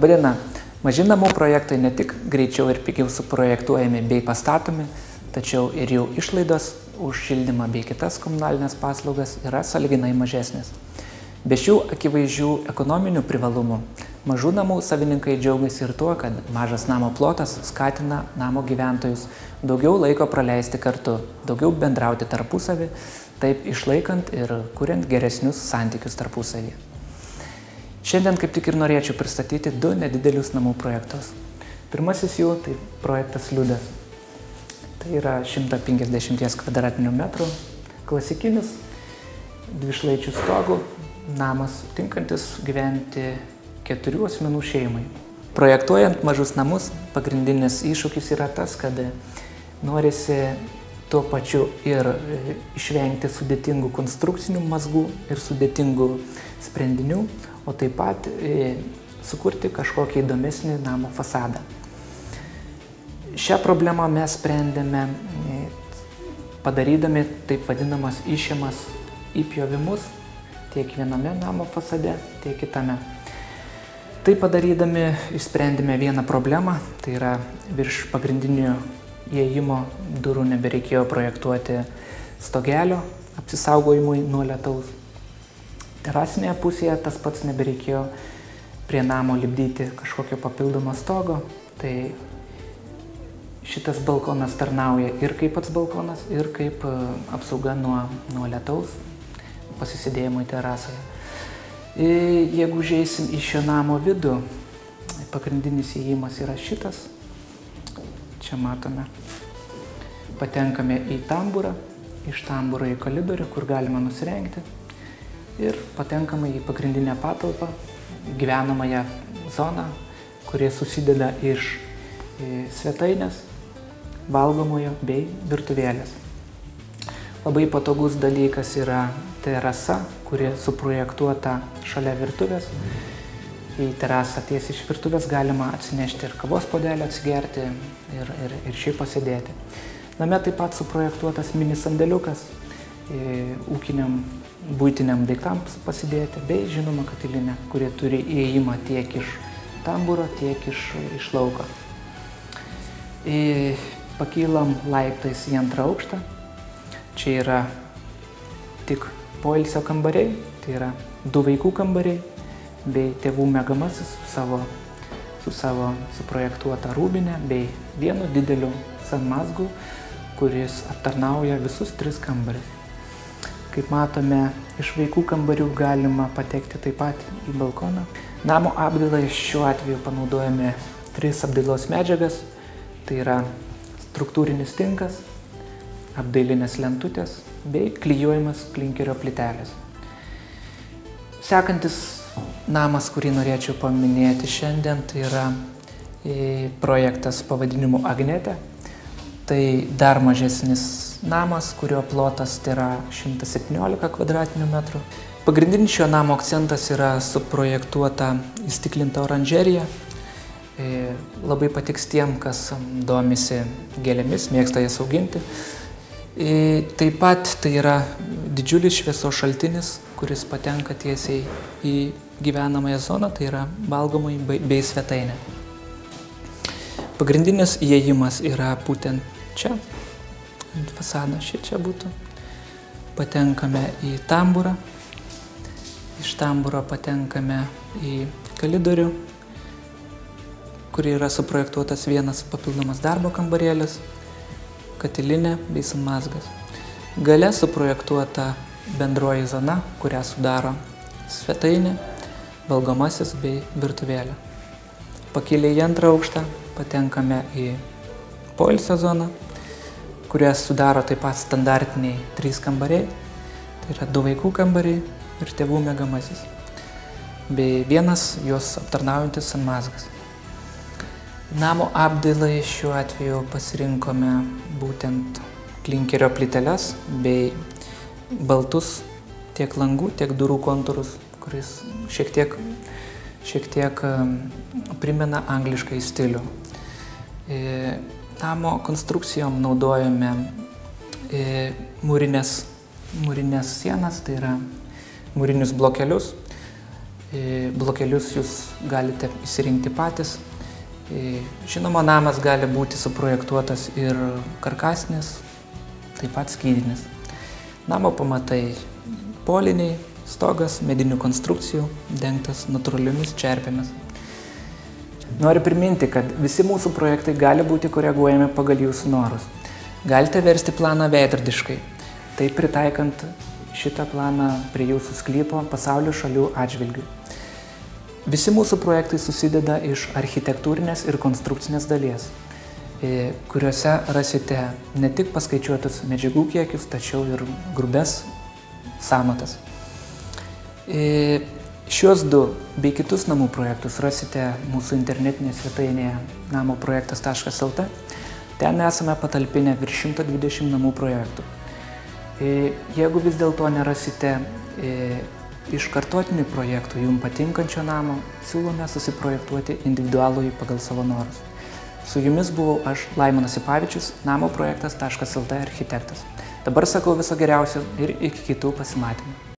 Labadiena. Maži namų projektai ne tik greičiau ir pigiau suprojektuojami bei pastatomi, tačiau ir jų išlaidos už šildymą bei kitas komunalinės paslaugas yra sąlyginai mažesnės. Be šių akivaizdžių ekonominių privalumų, mažų namų savininkai džiaugiasi ir tuo, kad mažas namo plotas skatina namo gyventojus daugiau laiko praleisti kartu, daugiau bendrauti tarpusavį, taip išlaikant ir kuriant geresnius santykius tarpusavyje. Šiandien kaip tik ir norėčiau pristatyti du nedidelius namų projektus. Pirmasis jų tai projektas Liudas. Tai yra 150 kvadratinių metrų, klasikinis, dvišlaičių stogų, namas tinkantis gyventi 4 asmenų šeimai. Projektuojant mažus namus, pagrindinis iššūkis yra tas, kad norisi tuo pačiu ir išvengti sudėtingų konstrukcinių mazgų ir sudėtingų sprendinių, o taip pat sukurti kažkokį įdomesnį namo fasadą. Šią problemą mes sprendėme padarydami taip vadinamas išėmas įpjovimus tiek viename namo fasade, tiek kitame. Tai padarydami išsprendėme vieną problemą, tai yra virš pagrindinio įėjimo durų nebereikėjo projektuoti stogelio apsisaugojimui nuo lietaus. Terasinėje pusėje tas pats nebereikėjo prie namo lipdyti kažkokio papildomo stogo, tai šitas balkonas tarnauja ir kaip pats balkonas, ir kaip apsauga nuo lietaus pasisėdėjimui terasoje. Jeigu užeisim į šio namo vidų, pagrindinis įėjimas yra šitas. Čia matome. Patenkame į tamburą, iš tamburo į koridorių, kur galima nusirengti. Ir patenkame į pagrindinę patalpą, gyvenamąją zoną, kurie susideda iš svetainės, valgomojo bei virtuvėlės. Labai patogus dalykas yra terasa, kuri suprojektuota šalia virtuvės. Į terasą tiesiai iš virtuvės galima atsinešti ir kavos puodelį atsigerti ir šiaip pasėdėti. Name taip pat suprojektuotas mini sandėliukas ūkiniam buitiniam daiktams pasidėti, bei žinoma katilinė, kurie turi įėjimą tiek iš tamburo, tiek iš lauko. Pakylam laiptais į antrą aukštą. Čia yra tik poilsio kambariai, tai yra 2 vaikų kambariai, bei tėvų miegamasis su savo suprojektuota rūbinė, bei vienu dideliu sanmazgu, kuris aptarnauja visus 3 kambarius. Kaip matome, iš vaikų kambarių galima patekti taip pat į balkoną. Namo apdailai šiuo atveju panaudojame 3 apdailos medžiagas, tai yra struktūrinis tinkas, apdailinės lentutės bei klijuojamas klinkerio plytelės. Sekantis namas, kurį norėčiau paminėti šiandien, tai yra projektas pavadinimu Agnetė. Tai dar mažesnis namas, kurio plotas tai yra 117 kvadratinių metrų. Pagrindinis šio namo akcentas yra suprojektuota įstiklinta oranžerija. Labai patiks tiem, kas domisi gėlėmis, mėgsta jas auginti. Taip pat tai yra didžiulis šviesos šaltinis, kuris patenka tiesiai į gyvenamąją zoną, tai yra valgomąjį bei svetainę. Pagrindinis įėjimas yra būtent čia, ant fasado čia būtų. Patenkame į tamburą, iš tamburo patenkame į koridorių, kur yra suprojektuotas vienas papildomas darbo kambarėlis, katilinė bei sanmazgas. Gale suprojektuota bendroji zona, kurią sudaro svetainė, valgomasis bei virtuvėlė. Pakilę į antrą aukštą patenkame į poilsio zoną, kurią sudaro taip pat standartiniai 3 kambariai, tai yra 2 vaikų kambariai ir tėvų miegamasis, bei vienas juos aptarnaujantis sanmazgas. Namo apdailai šiuo atveju pasirinkome būtent klinkerio plyteles bei baltus tiek langų, tiek durų kontūrus, kuris šiek tiek primena angliškai stilių. Namo konstrukcijom naudojame mūrinės sienas, tai yra mūrinius blokelius, Blokelius jūs galite įsirinkti patys. Žinoma, namas gali būti suprojektuotas ir karkasinis, taip pat skydinis. Namo pamatai poliniai, stogas medinių konstrukcijų, dengtas natūraliomis čerpėmis. Noriu priminti, kad visi mūsų projektai gali būti koreguojami pagal jūsų norus. Galite versti planą veidrodiškai, tai pritaikant šitą planą prie jūsų sklypo pasaulio šalių atžvilgių. Visi mūsų projektai susideda iš architektūrinės ir konstrukcinės dalies, kuriuose rasite ne tik paskaičiuotus medžiagų kiekius, tačiau ir grubes sąmatas. Šios du bei kitus namų projektus rasite mūsų internetinėje svetainėje namoprojektas.lt. Ten esame patalpinę virš 120 namų projektų. Jeigu vis dėlto nerasite iš kartotinių projektų jums patinkančio namo, siūlome susiprojektuoti individualųjį pagal savo norus. Su jumis buvau aš, Laimonas Ipavičius, namoprojektas.lt architektas. Dabar sakau viso geriausio ir iki kitų pasimatymų.